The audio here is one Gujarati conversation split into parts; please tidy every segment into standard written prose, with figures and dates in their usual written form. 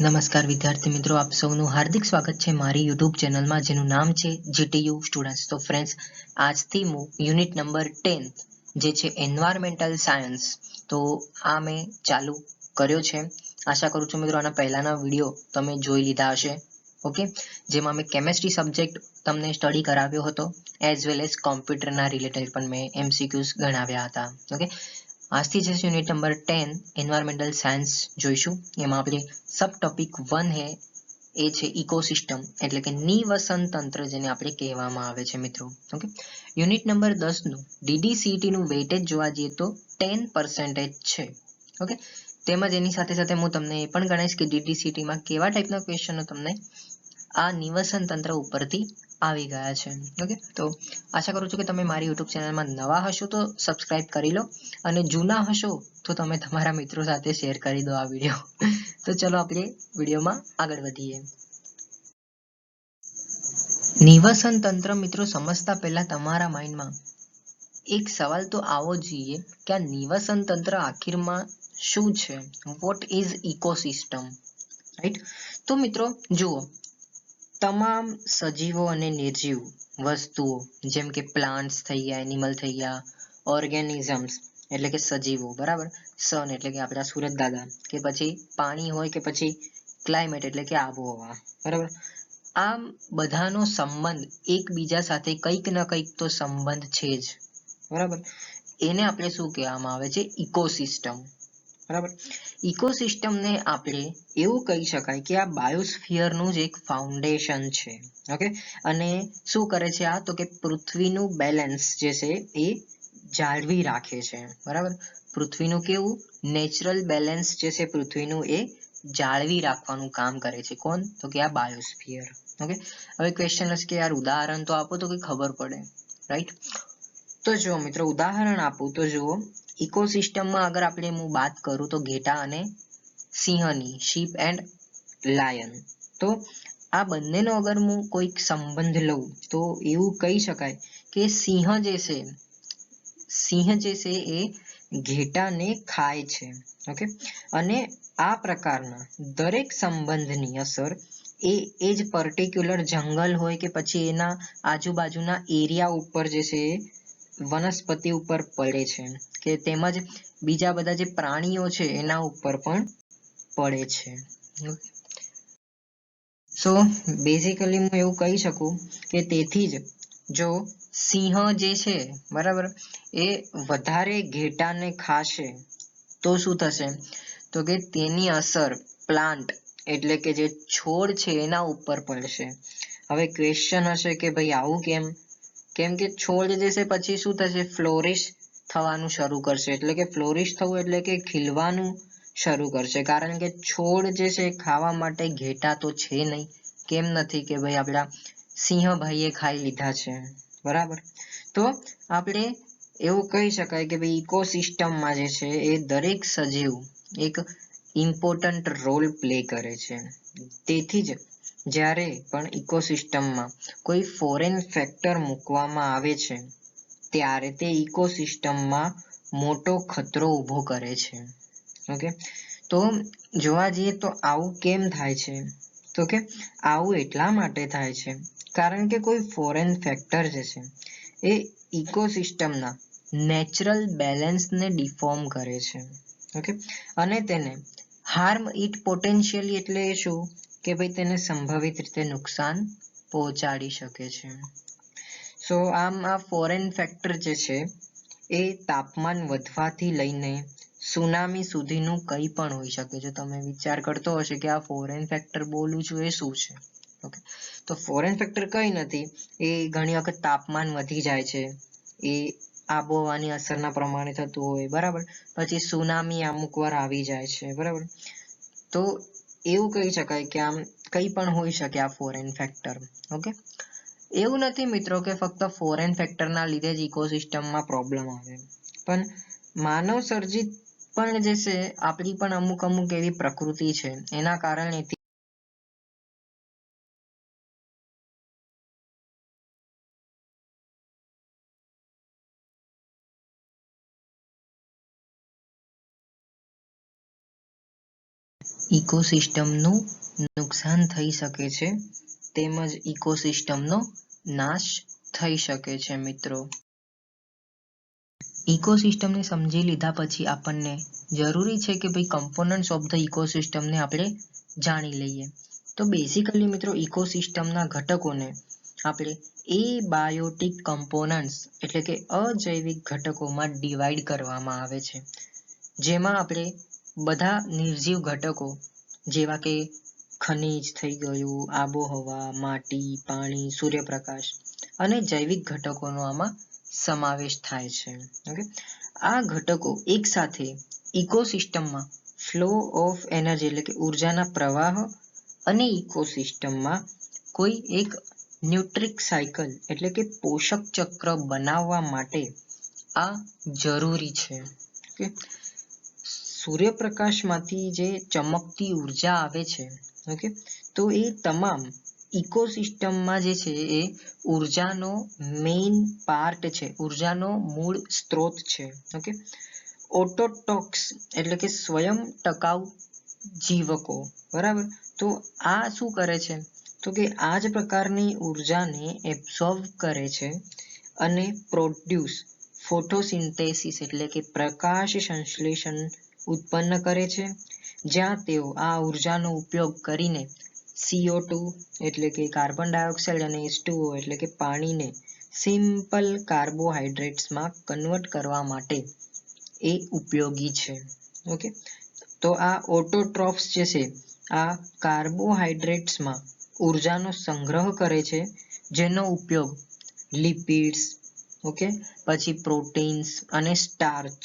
નમસ્કાર વિદ્યાર્થી મિત્રો, આપ સૌનું હાર્દિક સ્વાગત છે મારી યુટ્યુબ ચેનલમાં જેનું નામ છે જીટીયુ સ્ટુડન્ટ્સ. તો ફ્રેન્ડ્સ, આજથી હું યુનિટ નંબર 10 જે છે એન્વાયરમેન્ટલ સાયન્સ, તો આ મેં ચાલુ કર્યો છે. આશા કરું છું મિત્રો આના પહેલાના વિડીયો તમે જોઈ લીધા હશે. ઓકે, જેમાં મેં કેમેસ્ટ્રી સબ્જેક્ટ તમને સ્ટડી કરાવ્યો હતો, એઝ વેલ એઝ કોમ્પ્યુટરના રિલેટેડ પણ મેં એમસીક્યુઝ ગણાવ્યા હતા. ઓકે, આજથી જે યુનિટ નંબર 10 એન્વાયરમેન્ટલ સાયન્સ જોઈશું. એમાં આપણે સબ ટોપિક 1 હે એ છે ઇકોસિસ્ટમ, એટલે કે નિવસન તંત્ર જેને આપણે કહેવામાં આવે છે મિત્રો. ઓકે, યુનિટ નંબર 10 નું ડીડીસીટી નું વેઇટેજ જોવા જઈએ તો 10% છે. ઓકે, તેમજ એની સાથે સાથે હું તમને એ પણ ગણાવીશ કે ડીડીસીટી માં કેવા ટાઈપના ક્વેશ્ચનો તમને આ નિવસન તંત્ર ઉપરથી આવી ગયા છે. ઓકે, તો આશા કરું છું કે તમે મારી યુટ્યુબ ચેનલમાં નવા હશો તો સબસ્ક્રાઇબ કરી લો, અને જૂના હશો તો તમે તમારા મિત્રો સાથે શેર કરી દો આ વિડીયો. તો ચલો આપણે વિડીયોમાં આગળ વધીએ. નિવસન તંત્ર મિત્રો સમજતા પહેલા તમારા માઇન્ડમાં એક સવાલ તો આવો જોઈએ કે આ નિવસન તંત્ર આખિરમાં શું છે? What is ecosystem, right? તો મિત્રો જુઓ, તમામ સજીવો અને નિર્જીવ વસ્તુઓ જેમ કે પ્લાન્ટ્સ થઈ ગયા, એનિમલ થઈ ગયા, ઓર્ગેનિઝમ્સ એટલે કે સજીવો, બરાબર, સન એટલે કે આપણા સૂરજ દાદા, કે પછી પાણી હોય કે પછી ક્લાઇમેટ એટલે કે આબોહવા, બરાબર, આમ બધાનો સંબંધ એકબીજા સાથે કંઈક ના કંઈક તો સંબંધ છે જ, બરાબર. એને આપણે શું કહેવામાં આવે છે? ઇકોસિસ્ટમ, બરાબર. ઇકોસિસ્ટમને આપણે એવું કહી શકાય કે આ બાયોસ્ફિયરનું જ એક ફાઉન્ડેશન છે. ઓકે, અને શું કરે છે આ? તો કે પૃથ્વીનું બેલેન્સ જે છે એ જાળવી રાખે છે, બરાબર. પૃથ્વીનું કેવું નેચરલ બેલેન્સ જે છે પૃથ્વીનું એ જાળવી રાખવાનું કામ કરે છે. કોણ? તો કે આ બાયોસ્ફિયર. ઓકે, હવે ક્વેશ્ચન હશે કે યાર ઉદાહરણ તો આપો તો કે ખબર પડે, રાઈટ? તો જો મિત્રો ઉદાહરણ આપું તો જુઓ, ઇકોસિસ્ટમમાં અગર આપણે હું વાત કરું તો ઘેટા અને સિંહની, શીપ એન્ડ લાયન, તો આ બંનેનો અગર હું કોઈક સંબંધ લઉં તો એવું કહી શકાય કે સિંહ જે છે એ ઘેટાને ખાય છે. ઓકે, અને આ પ્રકારના દરેક સંબંધની અસર એ જ પર્ટિક્યુલર જંગલ હોય કે પછી એના આજુબાજુના એરિયા ઉપર જે છે વનસ્પતિ ઉપર પડે છે, કે તેમજ બીજા બધા જે પ્રાણીઓ છે એના ઉપર પણ પડે છે. સો બેઝિકલી હું એવું કહી શકું કે તેથી જ જો સિંહ જે છે, બરાબર, એ વધારે ઘેટાને ખાશે તો શું થશે? તો કે તેની અસર પ્લાન્ટ એટલે કે જે છોડ છે એના ઉપર પડશે. હવે ક્વેશ્ચન હશે કે ભાઈ આવું કેમ? કેમ કે છોડ જે છે પછી શું થશે? ફ્લોરિશ થવાનું શરૂ કરશે. એટલે કે ફ્લોરિશ થવું એટલે કે ખીલવાનું શરૂ કરશે, કારણ કે છોડ જે છે ખાવા માટે ઘેટા તો છે નહીં. કેમ નથી? કે ભાઈ આપણા સિંહભાઈએ ખાઈ લીધા છે, બરાબર. તો આપણે એવું કહી શકાય કે ભાઈ ઇકોસિસ્ટમમાં જે છે એ દરેક સજીવ એક ઇમ્પોર્ટન્ટ રોલ પ્લે કરે છે. તેથી જ જ્યારે પણ ઇકોસિસ્ટમમાં કોઈ ફોરેન ફેક્ટર મૂકવામાં આવે છે ત્યારે તે ઇકોસિસ્ટમમાં મોટો ખતરો ઊભો કરે છે. ઓકે, તો જોવા જઈએ તો આવું કેમ થાય છે? તો કે આવું એટલા માટે થાય છે કારણ કે કોઈ ફોરેન ફેક્ટર જે છે એ ઇકોસિસ્ટમના નેચરલ બેલેન્સને ડિફોર્મ કરે છે. ઓકે, અને તેને હાર્મ ઇટ પોટેન્શિયલી એટલે શું? કે ભાઈ તેને સંભવિત રીતે નુકસાન પહોંચાડી શકે છે. સો આમ આ ફોરેન ફેક્ટર જે છે એ તાપમાન વધવાથી લઈને સુનામી સુધીનું કંઈ પણ હોઈ શકે છે. તમે વિચાર કરતો હશે કે આ ફોરેન ફેક્ટર બોલું છું એ શું છે? ઓકે, તો ફોરેન ફેક્ટર કંઈ નથી, એ ઘણી વખત તાપમાન વધી જાય છે, એ આબોહવાની અસરના પ્રમાણે થતું હોય, બરાબર. પછી સુનામી અમુક વાર આવી જાય છે, બરાબર. તો એવું કહી શકાય કે આમ કંઈ પણ હોઈ શકે આ ફોરેન ફેક્ટર. ઓકે, એવું નથી મિત્રો કે ફક્ત ફોરેન ફેક્ટરના લીધે જ ઇકોસિસ્ટમમાં પ્રોબ્લેમ આવે, પણ માનવ સર્જિત પણ જે છે આપણી પણ અમુક એવી પ્રકૃતિ છે એના કારણે ઇકોસિસ્ટમનું નુકસાન થઈ શકે છે તેમજ ઇકોસિસ્ટમનો નાશ થઈ શકે છે મિત્રો. ઇકોસિસ્ટમને સમજી લીધા પછી આપણને જરૂરી છે કે ભાઈ કમ્પોનન્ટ્સ ઓફ ધ ઇકોસિસ્ટમને આપણે જાણી લઈએ. તો બેઝિકલી મિત્રો ઇકોસિસ્ટમના ઘટકોને આપણે એબાયોટિક કમ્પોનન્ટ્સ એટલે કે અજૈવિક ઘટકોમાં ડિવાઈડ કરવામાં આવે છે, જેમાં આપણે બધા નિર્જીવ ઘટકો જેવા કે ખનિજ થઈ ગયું, આબોહવા, માટી, પાણી, સૂર્યપ્રકાશ અને જૈવિક ઘટકોનો આમાં સમાવેશ થાય છે. ઓકે, આ ઘટકો એક સાથે ઇકોસિસ્ટમમાં ફ્લો ઓફ એનર્જી એટલે કે ઉર્જાના પ્રવાહ અને ઇકોસિસ્ટમમાં કોઈ એક ન્યુટ્રિક સાયકલ એટલે કે પોષક ચક્ર બનાવવા માટે આ જરૂરી છે. ઓકે, સૂર્યપ્રકાશમાંથી જે ચમકતી ઉર્જા આવે છે, ઓકે, તો એ તમામ ઇકોસિસ્ટમમાં જે છે એ ઉર્જાનો મેઇન પાર્ટ છે, ઉર્જાનો મૂળ સ્ત્રોત છે. ઓકે, ઓટોટોક્સ એટલે કે સ્વયં ટકાઉ જીવકો, બરાબર. તો આ શું કરે છે, તો કે આ જ પ્રકારની ઉર્જાને એબ્સોર્બ કરે છે અને પ્રોડ્યુસ ફોટોસિન્થેસિસ એટલે કે પ્રકાશ સંશ્લેષણ ઉત્પન્ન કરે છે, જ્યાં તેઓ આ ઉર્જાનો ઉપયોગ કરીને CO2 એટલે કે કાર્બન ડાયોક્સાઇડ અને H2O એટલે કે પાણીને સિમ્પલ કાર્બોહાઈડ્રેટ્સમાં કન્વર્ટ કરવા માટે એ ઉપયોગી છે. ઓકે, તો આ ઓટોટ્રોફ્સ જે છે આ કાર્બોહાઈડ્રેટ્સમાં ઉર્જાનો સંગ્રહ કરે છે, જેનો ઉપયોગ લિપિડ્સ, ઓકે, પછી પ્રોટીન્સ અને સ્ટાર્ચ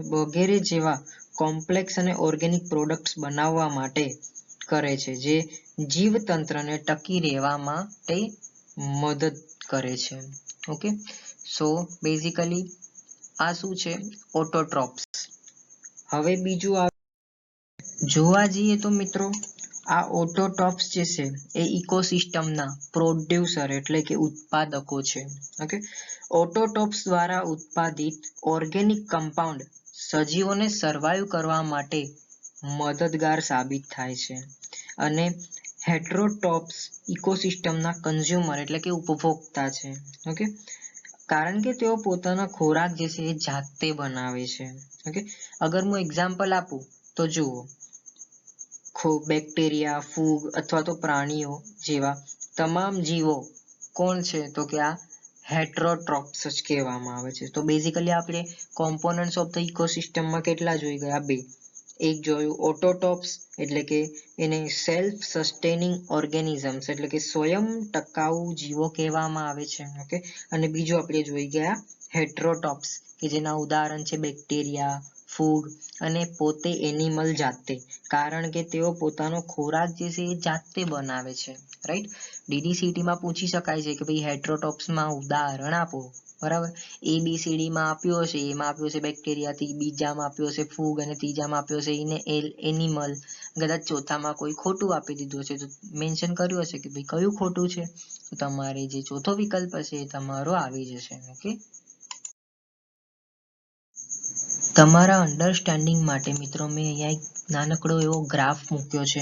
વગેરે જેવા કોમ્પ્લેક્સ અને ઓર્ગેનિક પ્રોડક્ટ્સ બનાવવા માટે કરે છે, જે જીવતંત્રને ટકી રહેવા માટે મદદ કરે છે. ઓકે, સો બેઝિકલી આ શું છે, ઓટોટ્રોફ્સ. હવે બીજું જોવા જઈએ તો મિત્રો આ ઓટોટ્રોફ્સ જે છે એ ઇકોસિસ્ટમના પ્રોડ્યુસર એટલે કે ઉત્પાદકો છે. ઓકે, ઓટોટ્રોફ્સ દ્વારા ઉત્પાદિત ઓર્ગેનિક કમ્પાઉન્ડ સજીવોને સર્વાઈવ કરવા માટે મદદગાર સાબિત થાય છે અને હેટરોટ્રોફ્સ ઇકોસિસ્ટમના કન્ઝ્યુમર એટલે કે ઉપભોક્તા છે. ઓકે, કારણ કે તેઓ પોતાના ખોરાક જે છે એ જાતે બનાવે છે. ઓકે, અગર હું એક્ઝામ્પલ આપું તો જુઓ, બેક્ટેરિયા, ફૂગ અથવા તો પ્રાણીઓ જેવા તમામ જીવો કોણ છે, તો કે આ હેટરોટ્રોફ્સ જ કહેવામાં આવે છે. તો બેઝિકલી આપણે કોમ્પોનન્ટ્સ ઓફ ધ ઇકોસિસ્ટમમાં કેટલા જોઈ ગયા? બે. એક જોયું ઓટોટ્રોફ્સ એટલે કે એને સેલ્ફ સસ્ટેનિંગ ઓર્ગેનિઝમ્સ એટલે કે સ્વયં ટકાઉ જીવો કહેવામાં આવે છે. ઓકે, અને બીજું આપણે જોઈ ગયા હેટરોટ્રોફ્સ કે જેના ઉદાહરણ છે બેક્ટેરિયા, ફૂગ અને પોતે એનિમલ જાતે, કારણ કે તેઓ પોતાનો ખોરાક જે છે એ જાતે બનાવે છે. રાઈટ, DDCT માં પૂછી શકાય છે કે ભાઈ હેટરોટ્રોફ્સમાં ઉદાહરણ આપો, બરાબર. ABCD માં આપ્યું હશે, એમાં આપ્યું હશે બેક્ટેરિયા, બીજામાં આપ્યું હશે ફૂગ અને ત્રીજામાં આપ્યું હશે એનિમલ, કદાચ ચોથામાં કોઈ ખોટું આપી દીધું હશે તો મેન્શન કર્યું હશે કે ભાઈ કયું ખોટું છે, તો તમારે જે ચોથો વિકલ્પ હશે એ તમારો આવી જશે. ઓકે, તમારા અન્ડરસ્ટેન્ડિંગ માટે મિત્રો મેં અહીંયા એક નાનકડો એવો ગ્રાફ મૂક્યો છે,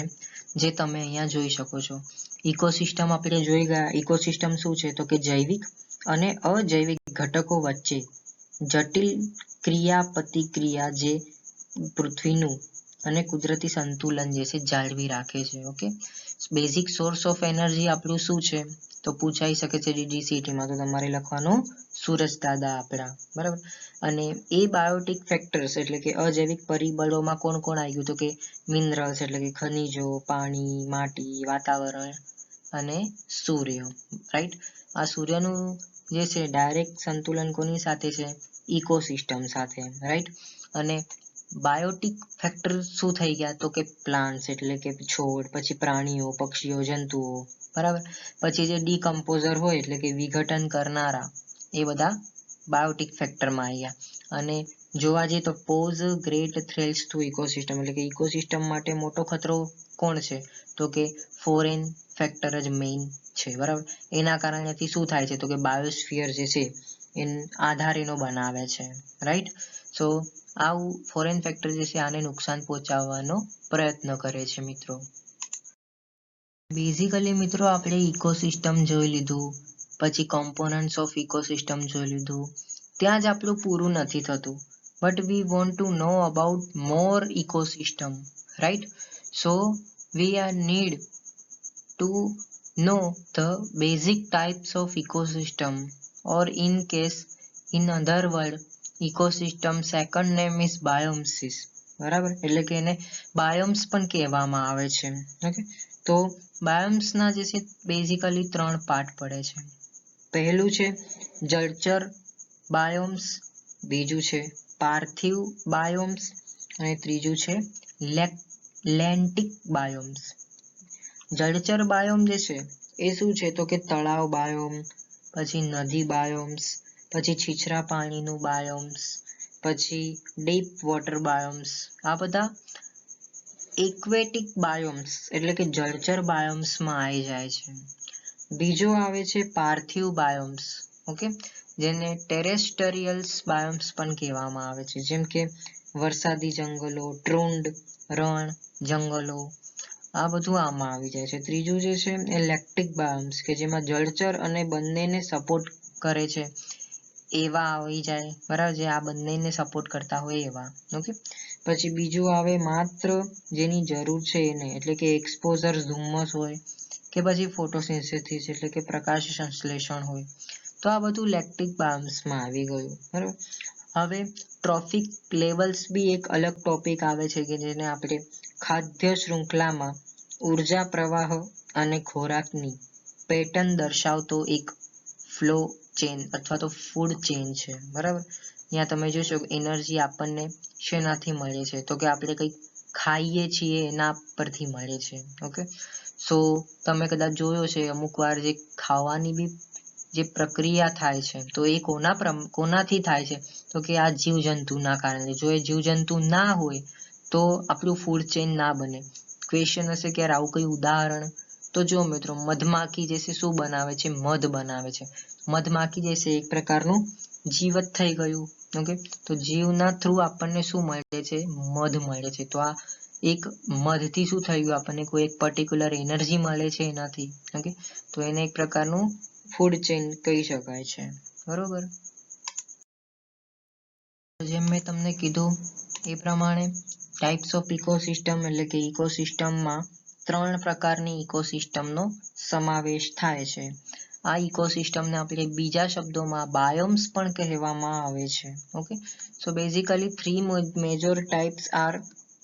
જે તમે અહીંયા જોઈ શકો છો. ઇકોસિસ્ટમ આપણે જોઈ ગયા. ઇકોસિસ્ટમ શું છે, તો કે જૈવિક અને અજૈવિક ઘટકો વચ્ચે જટિલ ક્રિયા પ્રતિક્રિયા જે પૃથ્વીનું અને કુદરતી સંતુલન જે છે જાળવી રાખે છે. Okay, basic source of energy આપણું શું છે, તો પૂછાઈ શકે છે DDCT માં, તો તમારે લખવાનું સૂરજ દાદા આપણા, બરાબર. અને એ બાયોટિક ફેક્ટર્સ એટલે કે અજૈવિક પરિબળોમાં કોણ કોણ આવી ગયું, તો કે મિનરલ્સ એટલે કે ખનિજો, પાણી, માટી, વાતાવરણ અને સૂર્ય. રાઈટ, આ સૂર્યનું જે છે ડાયરેક્ટ સંતુલન કોની સાથે છે, ઇકોસિસ્ટમ સાથે. રાઈટ, અને બાયોટિક ફેક્ટર શું થઈ ગયા, તો કે પ્લાન્ટ્સ એટલે કે છોડ, પછી પ્રાણીઓ, પક્ષીઓ, જંતુઓ, બરાબર. પછી જે ડીકમ્પોઝર હોય એટલે કે વિઘટન કરનારા, એ બધા બાયોટિક ફેક્ટરમાં આવી ગયા. અને જોવા જઈએ તો pose great threats to ecosystem એટલે કે ઇકોસિસ્ટમ માટે મોટો ખતરો કોણ છે, તો કે ફોરેન ફેક્ટર જ મેઇન છે, બરાબર. એના કારણેથી શું થાય છે, તો કે બાયોસ્ફિયર જે છે એ આધાર એનો બનાવે છે. રાઈટ, સો આવું ફોરેન ફેક્ટર જે છે આને નુકસાન પહોંચાડવાનો પ્રયત્ન કરે છે મિત્રો. બેઝિકલી મિત્રો આપણે ઇકોસિસ્ટમ જોઈ લીધું, પછી કોમ્પોનન્ટ્સ ઓફ ઇકોસિસ્ટમ જોઈ લીધું. ત્યાં જ આપણું પૂરું નથી થતું, but we want to know about more ecosystem, right? So we are need to know the basic types of ecosystem, or in case in other word ecosystem second name is biomes. બરાબર, એટલે કે એને બાયોમ્સ પણ કહેવામાં આવે છે. ઓકે, તો બાયોમ્સ ના જે છે બેઝિકલી 3 પાર્ટ પડે છે. પહેલું છે જળચર બાયોમ્સ, બીજું છે પાર્થિવ બાયોમ્સ અને ત્રીજું છે લેન્ટિક બાયોમ્સ. જળચર બાયોમ જે છે એ શું છે તો કે તળાવ બાયોમ, પછી નદી બાયોમ્સ, પછી છીછરા પાણીનું બાયોમ્સ, પછી ડીપ વોટર બાયોમ્સ. આ બધા એક્વેટિક બાયોમ્સ એટલે કે જળચર બાયોમ્સમાં આવી જાય છે. બીજો આવે છે પાર્થિવ બાયોમ્સ, ઓકે, જેને ટેરેસ્ટરિયલ્સ બાયોમ્સ પણ કહેવામાં આવે છે, જેમ કે વરસાદી જંગલો, ટ્રુંડ, રણ જંગલો, આ બધું આમાં આવી જાય છે. ત્રીજું જે છે એ લેક્ટિક બાયોમ્સ, કે જેમાં જળચર અને બંનેને સપોર્ટ કરે છે એવા આવી જાય, બરાબર, જે આ બંનેને સપોર્ટ કરતા હોય એવા. ઓકે, પછી બીજું આવે માત્ર જેની જરૂર છે એને, એટલે કે એક્સપોઝર ધુમ્મસ હોય કે પછી ફોટોસિન્થેસિસ એટલે કે પ્રકાશ સંશ્લેષણ હોય, તો આ બધું લેક્ટિક બાયોમ્સમાં આવી ગયું, બરાબર. હવે ટ્રોફિક લેવલ્સ બી એક અલગ ટોપિક આવે છે કે જેને આપણે ખાદ્ય શૃંખલામાં ઉર્જા પ્રવાહ અને ખોરાકની પેટર્ન દર્શાવતો એક ફ્લો ચેન અથવા તો ફૂડ ચેન છે, બરાબર. ત્યાં તમે જોશો એનર્જી આપણને શેનાથી મળે છે તો કે આપણે કંઈક ખાઈએ છીએ એના પરથી મળે છે. ઓકે, સો તમે કદાચ જોયો છે અમુક વાર જે ખાવાની બી જે પ્રક્રિયા થાય છે તો એ કોનાથી થાય છે તો કે આ જીવજંતુના કારણે. જો એ જીવજંતુ ના હોય તો આપણું ફૂડ ચેન ના બને. ક્વેશ્ચન હશે કે યાર આવું કઈ ઉદાહરણ, તો જો મિત્રો મધમાખી જે છે શું બનાવે છે, મધ બનાવે છે. મધમાખી જે છે એક પ્રકારનું જીવત થઈ ગયું. ઓકે, તો જીવના થ્રુ આપણને શું મળે છે, મધ મળે છે. તો આ એક મધથી શું થઈ ગયું, આપણને કોઈ એક પર્ટિક્યુલર એનર્જી મળે છે એનાથી. ઓકે, તો એને એક પ્રકારનું ફૂડ ચેન કહી શકાય છે, બરોબર. જેમ મેં તમને કીધું એ પ્રમાણે ટાઈપ્સ ઓફ ઇકોસિસ્ટમ એટલે કે ઇકોસિસ્ટમમાં 3 પ્રકારની ઇકોસિસ્ટમનો સમાવેશ થાય છે. આ ઇકોસિસ્ટમને આપણે બીજા શબ્દોમાં બાયોમ્સ પણ કહેવામાં આવે છે. Okay, so basically 3 major types are.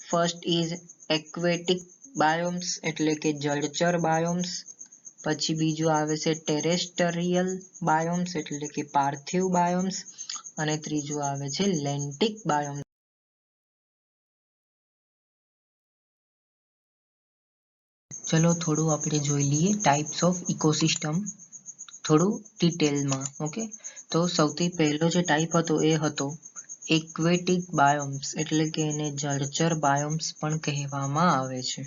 First is aquatic biomes એટલે કે જળચર બાયોમ્સ, પછી બીજું આવે છે ટેરેસ્ટરિયલ બાયોમ્સ એટલે કે પાર્થિવ બાયોમ્સ, અને ત્રીજું આવે છે લેન્ટિક બાયોમ્સ. ચલો થોડું આપણે જોઈ લઈએ ટાઈપ્સ ઓફ ઇકોસિસ્ટમ થોડું ડિટેલમાં. ઓકે, તો સૌથી પહેલો જે ટાઈપ હતો એ હતો એક્વેટિક બાયોમ્સ એટલે કે એને જળચર બાયોમ્સ પણ કહેવામાં આવે છે.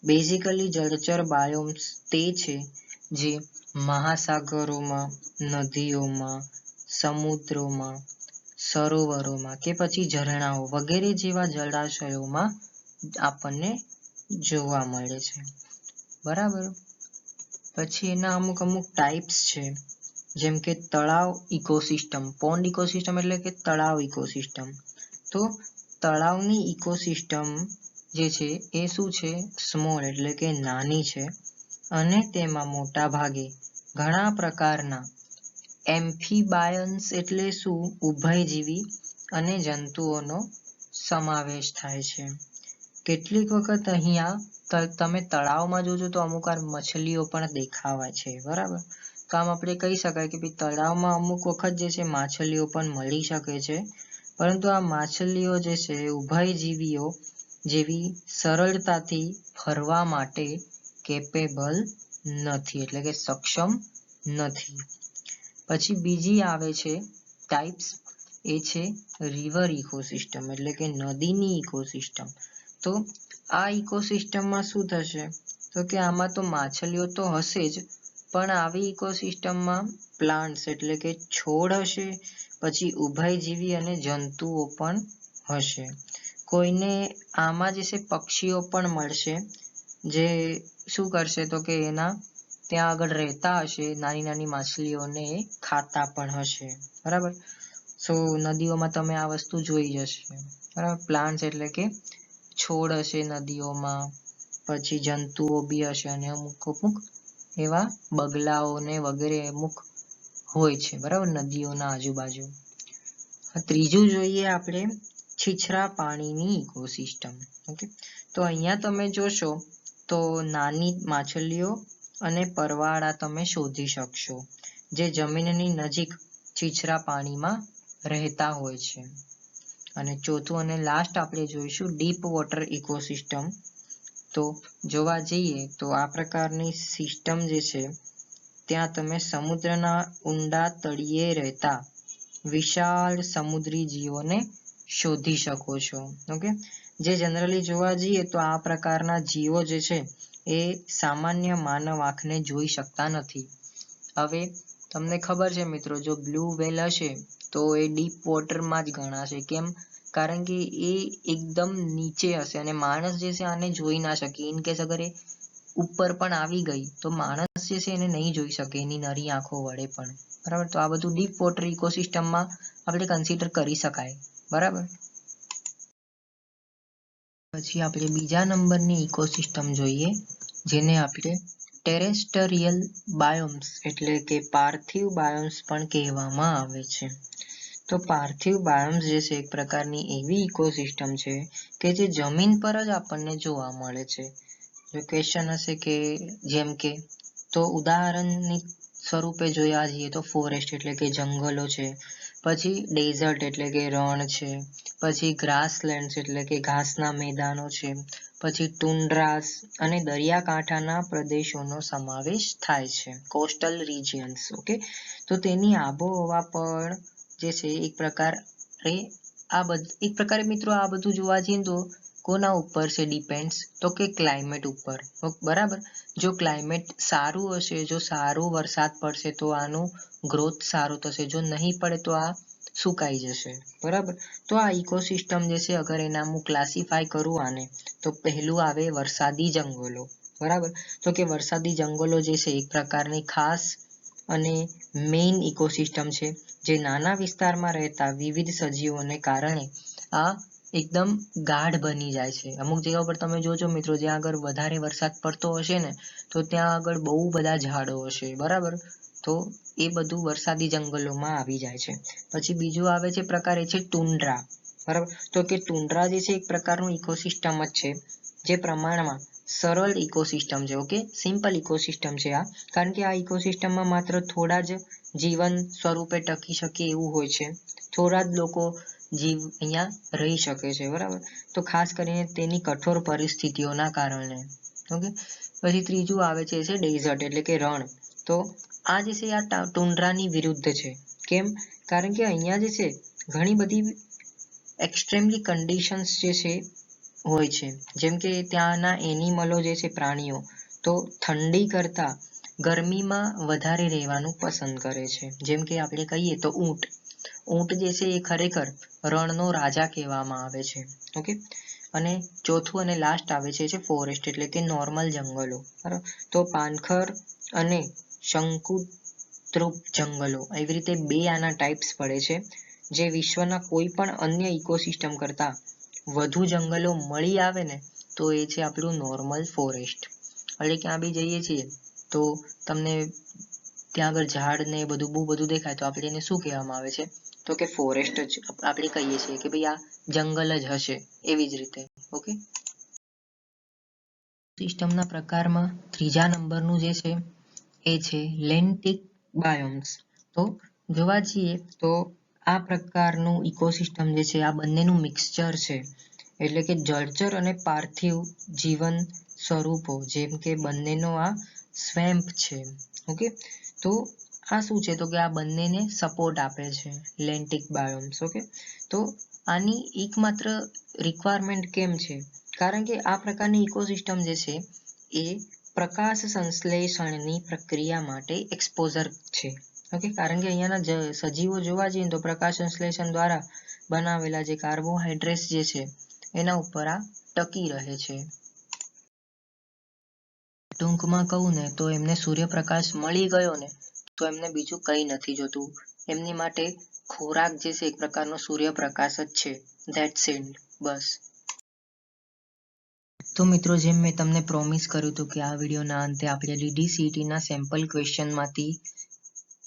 બેઝિકલી જળચર બાયોમ્સ તે છે જે મહાસાગરોમાં, નદીઓમાં, સમુદ્રોમાં, સરોવરોમાં કે પછી ઝરણાઓ વગેરે જેવા જળાશયોમાં આપણને જોવા મળે છે, બરાબર. પછી એના અમુક ટાઈપ્સ છે, જેમ કે તળાવ ઇકોસિસ્ટમ. પોન્ડ ઇકોસિસ્ટમ એટલે કે તળાવ ઇકોસિસ્ટમ. તો તળાવની ઇકોસિસ્ટમ જે છે એ શું છે, સ્મોલ એટલે કે નાની છે, અને તેમાં મોટા ભાગે ઘણા પ્રકારના એમ્ફીબાયન્સ એટલે શું, ઉભયજીવી અને જંતુઓનો સમાવેશ થાય છે. કેટલીક વખત અહીંયા તમે તળાવમાં જોજો તો અમુક વાર મછલીઓ પણ દેખાવાય છે, બરાબર. તો આમ આપણે કહી શકાય કે ભાઈ તળાવમાં અમુક વખત જે છે માછલીઓ પણ મળી શકે છે, પરંતુ આ માછલીઓ જે છે ઉભયજીવીઓ જેવી સરળતાથી ફરવા માટે કેપેબલ નથી એટલે કે સક્ષમ નથી. પછી બીજી આવે છે ટાઈપ્સ, એ છે રિવર ઇકોસિસ્ટમ એટલે કે નદીની ઇકોસિસ્ટમ. તો આ ઇકોસિસ્ટમમાં શું થશે તો કે આમાં તો માછલીઓ તો હશે જ, પણ આવી ઇકોસિસ્ટમમાં પ્લાન્ટ્સ એટલે કે છોડ હશે, પછી ઉભયજીવી અને જંતુઓ પણ હશે. કોઈને આમાં જે છે પક્ષીઓ પણ મળશે જે શું કરશે તો કે એના ત્યાં આગળ રહેતા હશે, નાની નાની માછલીઓને ખાતા પણ હશે. બરાબર. સો નદીઓમાં તમે આ વસ્તુ જોઈ જશે. બરાબર. પ્લાન્ટ્સ એટલે કે છોડ હશે નદીઓમાં, પછી જંતુઓ બી હશે અને અમુક એવા બગલાઓ ને વગેરે અમુક હોય છે. બરાબર, નદીઓના આજુબાજુ. ત્રીજું જોઈએ આપણે છીછરા પાણીની ઇકોસિસ્ટમ. ઓકે, તો અહીંયા તમે જોશો તો નાની માછલીઓ અને પરવાળા તમે શોધી શકશો જે જમીનની નજીક છીછરા પાણીમાં રહેતા હોય છે. અને ચોથું અને લાસ્ટ આપણે જોઈશું ડીપ વોટર ઇકોસિસ્ટમ. તો જોવા જઈએ તો આ પ્રકારની સિસ્ટમ જે છે ત્યાં તમે સમુદ્રના ઊંડા તળિયે રહેતા વિશાળ સમુદ્રી જીવોને શોધી શકો છો. ઓકે, જે જનરલી જોવા જઈએ તો આ પ્રકારના જીવો જે છે એ સામાન્ય માનવ આંખને જોઈ શકતા નથી. હવે તમને ખબર છે મિત્રો, જો બ્લુ વ્હેલ હશે તો એ ડીપ વોટરમાં જ ગણાશે. કેમ? કારણ કે એ એકદમ નીચે હશે અને માણસ જે છે આને જોઈ ના શકે. ઇન કેસ અગર એ ઉપર પણ આવી ગઈ તો માણસ જે છે એને નહીં જોઈ શકે એની નરી આંખો વડે પણ. બરાબર, તો આ બધું ડીપ વોટર ઇકોસિસ્ટમમાં આપણે કન્સિડર કરી શકાય. બરાબર. પછી આપણે બીજા નંબરની ઇકોસિસ્ટમ જોઈએ જેને આપણે ટેરેસ્ટરિયલ બાયોમ્સ એટલે કે પાર્થિવ બાયોમ્સ પણ કહેવામાં આવે છે. તો પાર્થિવ બાયોમ્સ જે છે એક પ્રકારની એવી ઇકોસિસ્ટમ છે કે જે જમીન પર જ આપણને જોવા મળે છે. જો ક્વેશ્ચન હશે કે જેમ કે, તો ઉદાહરણની સ્વરૂપે જોયા જઈએ તો ફોરેસ્ટ એટલે કે જંગલો છે, પછી ડેઝર્ટ એટલે કે રણ છે, પછી ગ્રાસલેન્ડ્સ એટલે કે ઘાસના મેદાનો છે, પછી ટુન્ડ્રાસ અને દરિયાકાંઠાના પ્રદેશોનો સમાવેશ થાય છે, કોસ્ટલ રિજિયન્સ. ઓકે, તો તેની આબોહવા પણ જે છે એક પ્રકારે મિત્રો આ બધું જોવા જઈએ તો કોના ઉપર છે ડિપેન્ડ્સ? તો કે ક્લાઇમેટ ઉપર. બરાબર, જો ક્લાઇમેટ સારું હશે, જો સારો વરસાદ પડશે તો આનું ગ્રોથ સારું થશે, જો નહીં પડે તો આ સુકાઈ જશે. બરાબર, તો આ ઇકોસિસ્ટમ જે છે અગર એના હું ક્લાસિફાય કરું આને, તો પહેલું આવે વરસાદી જંગલો. બરાબર, તો કે વરસાદી જંગલો જે છે એક પ્રકારની ખાસ અને મેઇન ઇકોસિસ્ટમ છે જે નાના વિસ્તારમાં રહેતા વિવિધ સજીવોને કારણે આ એકદમ ગાઢ બની જાય છે. અમુક જગ્યા પર તમે જોજો મિત્રો, જ્યાં આગળ વધારે વરસાદ પડતો હશે ને તો ત્યાં આગળ બહુ બધા ઝાડો હશે. બરાબર, તો એ બધું વરસાદી જંગલોમાં આવી જાય છે. પછી બીજું આવે છે પ્રકાર એ છે ટુન્ડ્રા. બરાબર, તો કે ટુન્ડ્રા જે છે એક પ્રકારનું ઇકોસિસ્ટમ જ છે જે પ્રમાણમાં સરળ ઇકોસિસ્ટમ છે. ઓકે, સિમ્પલ ઇકોસિસ્ટમ છે આ, કારણ કે આ ઇકોસિસ્ટમમાં માત્ર થોડા જ જીવન સ્વરૂપે ટકી શકે એવું હોય છે. થોડા જ લોકો અહીંયા રહી શકે છે. બરાબર, તો ખાસ કરીને તેની કઠોર પરિસ્થિતિઓના કારણે. ઓકે, પછી ત્રીજું આવે છે ડેઝર્ટ એટલે કે રણ. તો આ જે છે આ ટુન્ડ્રાની વિરુદ્ધ છે. કેમ? કારણ કે અહીંયા જે છે ઘણી બધી એક્સ્ટ્રીમલી કન્ડિશન્સ જે છે હોય છે. જેમ કે ત્યાંના એનિમલો જે છે, પ્રાણીઓ, તો ઠંડી કરતા ગરમીમાં વધારે રહેવાનું પસંદ કરે છે. જેમ કે આપણે કહીએ તો ઊંટ. ઊંટ જે છે એ ખરેખર રણનો રાજા કહેવામાં આવે છે. ઓકે, અને ચોથું અને લાસ્ટ આવે છે ફોરેસ્ટ એટલે કે નોર્મલ જંગલો. બરાબર, તો પાનખર અને શંકુદ્રુપ જંગલો, એવી રીતે બે આના ટાઈપ્સ પડે છે જે વિશ્વના કોઈ પણ અન્ય ઇકોસિસ્ટમ કરતા વધુ જંગલો મળી આવે ને તો એ છે આપણું નોર્મલ ફોરેસ્ટ. એટલે ક્યાં બી જઈએ છીએ તો તમને ત્યાં આગળ ઝાડ ને બધું બહુ બધું દેખાય તો આપણે એને શું કહેવામાં આવે છે? તો કે ફોરેસ્ટ જ આપણે કહીએ છીએ કે ભાઈ આ જંગલ જ હશે, એવી જ રીતે. ઓકે, સિસ્ટમના પ્રકારમાં ત્રીજા નંબરનું જે છે એ છે લેન્ટિક બાયોમ્સ. તો જોવા જઈએ તો આ પ્રકારનું ઇકોસિસ્ટમ જે છે આ બંનેનું મિક્સચર છે. એટલે કે જળચર અને પાર્થિવ જીવન સ્વરૂપો, જેમ કે બંનેનો આ સ્વેમ્પ છે. ઓકે, તો આ શું છે? તો કે આ બંનેને સપોર્ટ આપે છે લેન્ટિક બાયોમ્સ. ઓકે, તો આની એકમાત્ર રિક્વાયરમેન્ટ કેમ છે? કારણ કે આ પ્રકારની ઇકોસિસ્ટમ જે છે એ પ્રકાશ સંશ્લેષણની પ્રક્રિયા માટે એક્સપોઝર છે. ઓકે, કારણ કે અહીંયાના સજીવો જોવા જઈએ તો પ્રકાશ સંશ્લેષણ દ્વારા બનાવેલા જે કાર્બોહાઈડ્રેટ્સ જે છે એના ઉપર આ ટકી રહે છે. ટૂંકમાં કહું ને તો એમને સૂર્યપ્રકાશ મળી ગયો ને તો એમને બીજું કંઈ નથી જોતું. એમની માટે ખોરાક જે છે એક પ્રકારનો સૂર્યપ્રકાશ જ છે. That's it. બસ. તો મિત્રો, જેમ મેં તમને પ્રોમિસ કર્યું હતું કે આ વિડીયોના અંતે આપણે DDCETના સેમ્પલ ક્વેશ્ચનમાંથી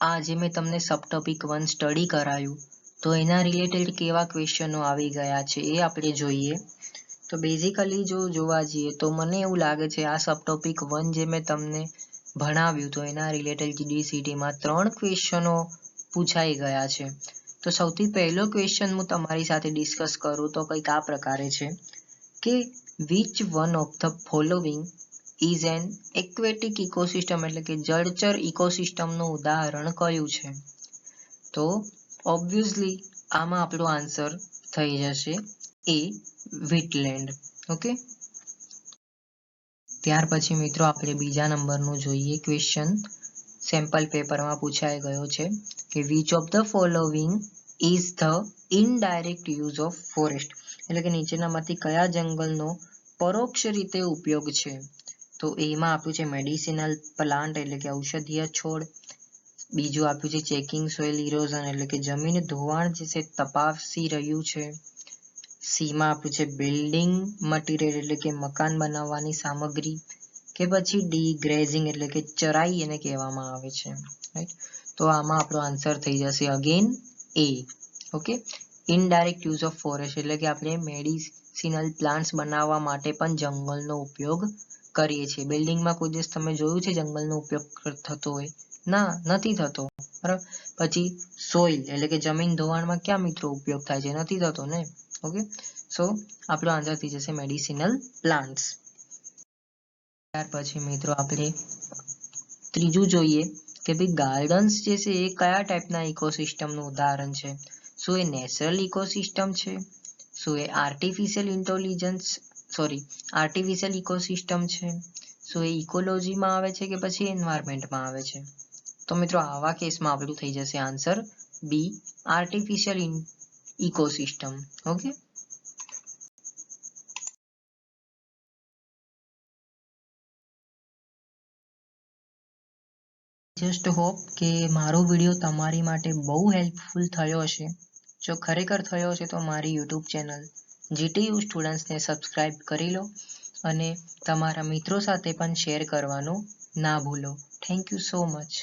આ જે મેં તમને સબટોપિક 1 સ્ટડી કરાયું તો એના રિલેટેડ કેવા ક્વેશ્ચનો આવી ગયા છે એ આપણે જોઈએ. તો બેઝિકલી જો જોવા જઈએ તો મને એવું લાગે છે આ સબટોપિક 1 જે મેં તમને ભણાવ્યું તો એના રિલેટેડ DDCETમાં 3 ક્વેશ્ચનો પૂછાઈ ગયા છે. તો સૌથી પહેલો ક્વેશ્ચન હું તમારી સાથે ડિસ્કસ કરું તો કંઈક આ પ્રકારે છે કે which one of the following is an aquatic ecosystem, એટલે કે જળચર ઇકોસિસ્ટમનું ઉદાહરણ કયું છે? તો ઓબ્વિયસલી આમાં આપણો આન્સર થઈ જશે એ વેટલેન્ડ. ઓકે. ત્યાર પછી મિત્રો આપણે બીજા નંબરનું જોઈએ ક્વેશ્ચન. સેમ્પલ પેપરમાં પૂછાઈ ગયો છે કે which of the following is the indirect use of forest, એટલે કે નીચેનામાંથી કયા જંગલનો પરોક્ષ રીતે ઉપયોગ છે? તો એમાં આપ્યું છે મેડિસિનલ પ્લાન્ટ, એટલે કે ઔષધીય છોડ. બીજું આપ્યું છે ચેકિંગ સોઇલ ઇરોઝન, એટલે કે જમીન ધોવાણ જે છે તપાસી રહ્યું છે. સીમાં આપ્યું છે બિલ્ડિંગ મટીરિયલ, એટલે કે મકાન બનાવવાની સામગ્રી. કે પછી ડી ગ્રેઝિંગ, એટલે કે ચરાઈ એને કહેવામાં આવે છે. રાઈટ. તો આમાં આપણો આન્સર થઈ જશે again A. Okay. Indirect use of forest, એટલે કે આપણે મેડિસિનલ પ્લાન્ટ્સ બનાવવા માટે પણ જંગલનો ઉપયોગ કરીએ છીએ. બિલ્ડિંગમાં કોઈ દિવસ તમે જોયું છે જંગલનો ઉપયોગ થતો હોય? ના, નથી થતો. બરાબર. પછી સોઇલ, એટલે કે જમીન ધોવાણમાં ક્યાં મિત્રો ઉપયોગ થાય છે? નથી થતો ને. ઓકે. સો આપણો આન્સર થઈ જશે મેડિસિનલ પ્લાન્ટ્સ. ત્યાર પછી મિત્રો આપણે ત્રીજું જોઈએ કે ભાઈ ગાર્ડન્સ જે છે એ કયા ટાઈપના ઇકોસિસ્ટમનું ઉદાહરણ છે? શું એ નેચરલ ઇકોસિસ્ટમ છે? શું એ આર્ટિફિશિયલ ઇકોસિસ્ટમ છે? શું એ ઇકોલોજીમાં આવે છે કે પછી એન્વાયરમેન્ટમાં આવે છે? તો મિત્રો આવા કેસમાં આપણું થઈ જશે answer B, artificial ecosystem. Okay. Just hope કે મારો વિડીયો તમારી માટે બહુ હેલ્પફુલ થયો હશે. જો ખરેખર થયો હશે તો મારી યુટ્યુબ ચેનલ GTU સ્ટુડન્ટ્સને સબસ્ક્રાઇબ કરી લો અને તમારા મિત્રો સાથે પણ શેર કરવાનું ના ભૂલો. Thank you so much.